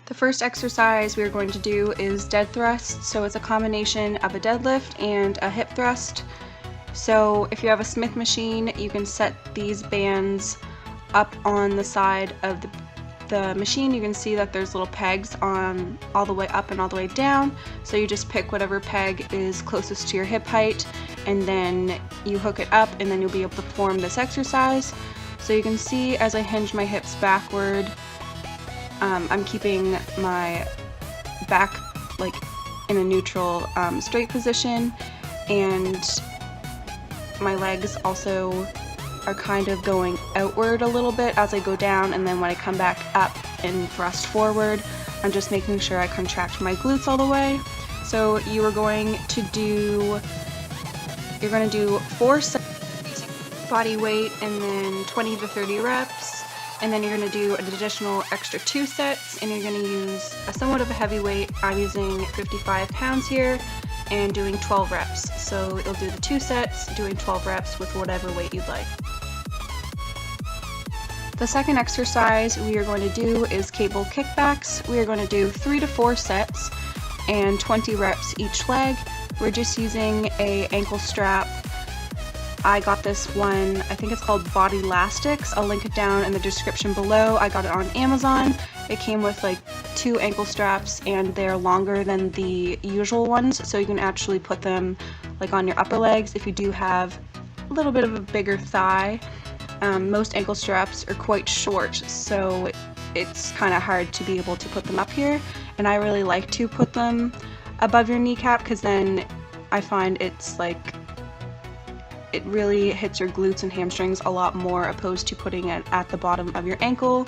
The first exercise we are going to do is dead thrust. So it's a combination of a deadlift and a hip thrust. So if you have a Smith machine, you can set these bands up on the side of the machine. You can see that there's little pegs on all the way up and all the way down. So you just pick whatever peg is closest to your hip height, and then you hook it up, and then you'll be able to perform this exercise. So you can see as I hinge my hips backward, I'm keeping my back like in a neutral straight position, and my legs also are kind of going outward a little bit as I go down, and then when I come back up and thrust forward, I'm just making sure I contract my glutes all the way. So you're going to do 4 sets body weight and then 20 to 30 reps. And then you're going to do an additional extra 2 sets, and you're going to use somewhat of a heavy weight. I'm using 55 pounds here and doing 12 reps. So you'll do the 2 sets, doing 12 reps with whatever weight you'd like. The second exercise we are going to do is cable kickbacks. We are going to do 3 to 4 sets and 20 reps each leg. We're just using a ankle strap. I got this one, I think it's called Bodylastics. I'll link it down in the description below. I got it on Amazon. It came with like 2 ankle straps, and they're longer than the usual ones, so you can actually put them like on your upper legs if you do have a little bit of a bigger thigh. Most ankle straps are quite short, so it's kind of hard to be able to put them up here, and I really like to put them above your kneecap because then I find it's like it really hits your glutes and hamstrings a lot more opposed to putting it at the bottom of your ankle.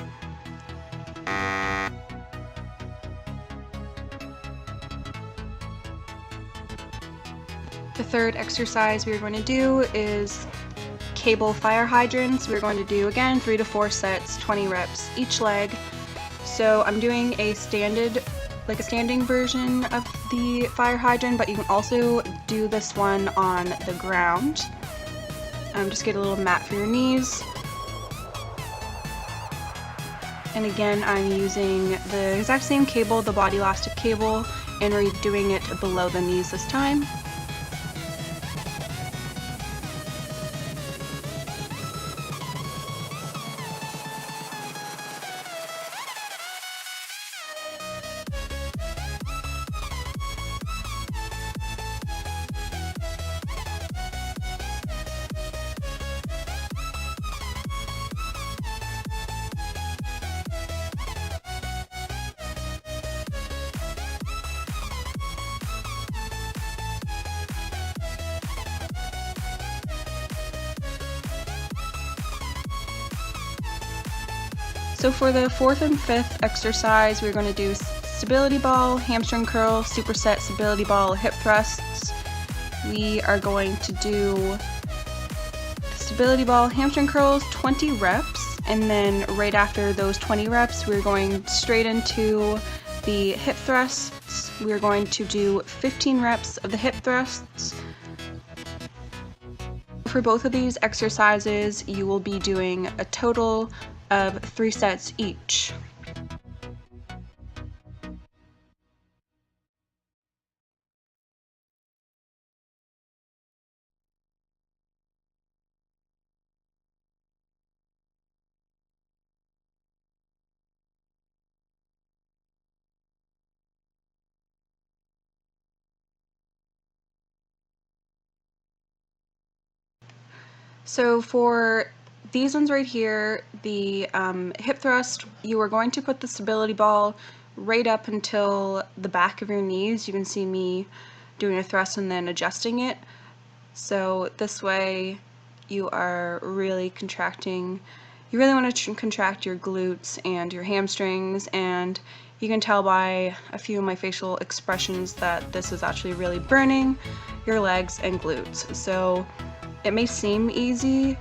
The third exercise we're going to do is cable fire hydrants. We're going to do again 3 to 4 sets, 20 reps each leg. So I'm doing a standing version of the fire hydrant, but you can also do this one on the ground. Just get a little mat for your knees. And again, I'm using the exact same cable, the Bodylastic cable, and we're doing it below the knees this time. So for the 4th and 5th exercise, we're going to do stability ball, hamstring curl, superset, stability ball, hip thrusts. We are going to do stability ball, hamstring curls, 20 reps, and then right after those 20 reps, we're going straight into the hip thrusts. We're going to do 15 reps of the hip thrusts. For both of these exercises, you will be doing a total of 3 sets each. So for these ones right here, the hip thrust, you are going to put the stability ball right up until the back of your knees. You can see me doing a thrust and then adjusting it. So this way you are really contracting, you really want to contract your glutes and your hamstrings, and you can tell by a few of my facial expressions that this is actually really burning your legs and glutes. So it may seem easy,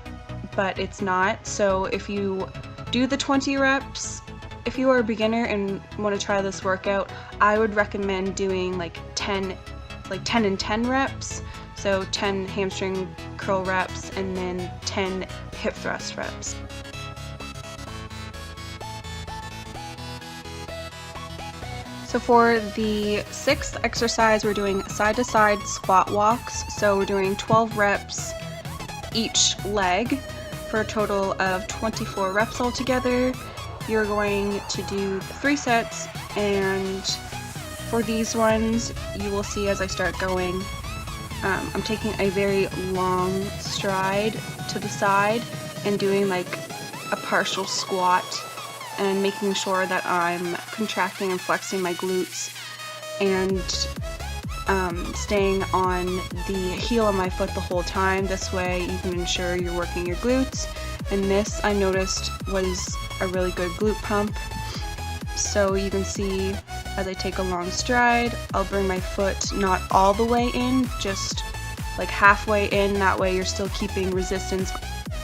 but it's not. So if you do the 20 reps, if you are a beginner and want to try this workout, I would recommend doing like 10 and 10 reps. So 10 hamstring curl reps and then 10 hip thrust reps. So for the 6th exercise, we're doing side-to-side squat walks. So we're doing 12 reps each leg for a total of 24 reps altogether. You're going to do 3 sets, and for these ones, you will see as I start going, I'm taking a very long stride to the side and doing like a partial squat and making sure that I'm contracting and flexing my glutes and staying on the heel of my foot the whole time. This way you can ensure you're working your glutes, and this I noticed was a really good glute pump. So you can see as I take a long stride, I'll bring my foot not all the way in, just like halfway in. That way you're still keeping resistance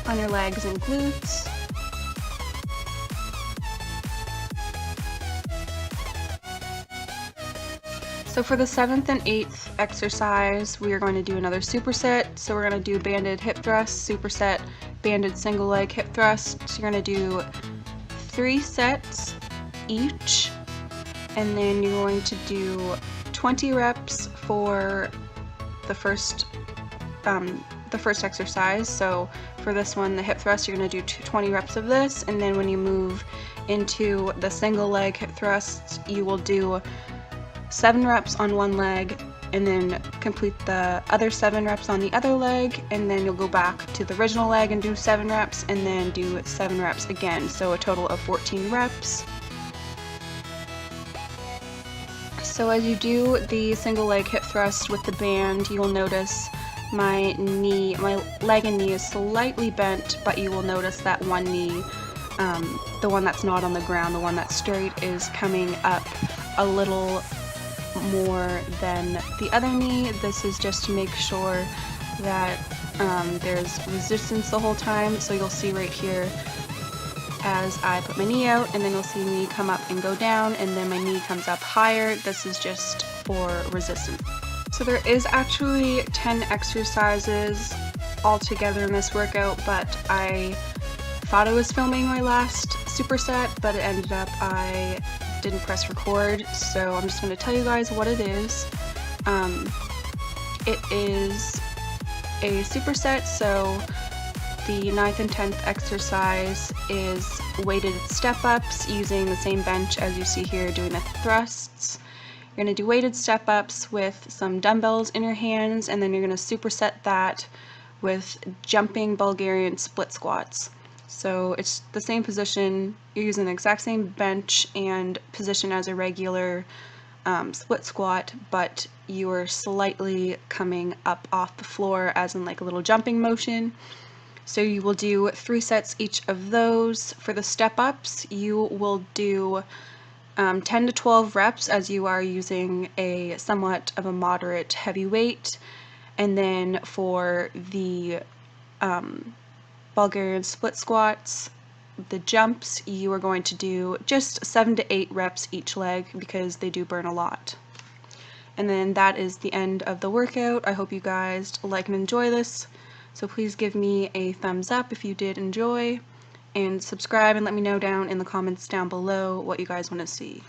on your legs and glutes. So for the 7th and 8th exercise, we are going to do another superset. So we're going to do banded hip thrust, superset, banded single leg hip thrust. So you're going to do 3 sets each, and then you're going to do 20 reps for the first exercise. So for this one, the hip thrust, you're going to do 20 reps of this, and then when you move into the single leg hip thrust, you will do 7 reps on one leg and then complete the other 7 reps on the other leg, and then you'll go back to the original leg and do 7 reps and then do 7 reps again, so a total of 14 reps. So as you do the single leg hip thrust with the band, you will notice my leg and knee is slightly bent, but you will notice that one knee, the one that's not on the ground, the one that's straight, is coming up a little more than the other knee. This is just to make sure that there's resistance the whole time. So you'll see right here as I put my knee out, and then you'll see me come up and go down, and then my knee comes up higher. This is just for resistance. So there is actually 10 exercises altogether in this workout, but I thought I was filming my last superset, but it ended up I didn't press record, so I'm just going to tell you guys what it is. It is a superset, so the 9th and 10th exercise is weighted step-ups using the same bench as you see here doing the thrusts. You're going to do weighted step-ups with some dumbbells in your hands, and then you're going to superset that with jumping Bulgarian split squats. So it's the same position, you're using the exact same bench and position as a regular split squat, but you're slightly coming up off the floor as in like a little jumping motion. So you will do 3 sets each of those. For the step-ups, you will do 10 to 12 reps as you are using a somewhat of a moderate heavy weight. And then for the Bulgarian split squats, the jumps, you are going to do just 7 to 8 reps each leg because they do burn a lot. And then that is the end of the workout. I hope you guys like and enjoy this. So please give me a thumbs up if you did enjoy, and subscribe and let me know down in the comments down below what you guys want to see.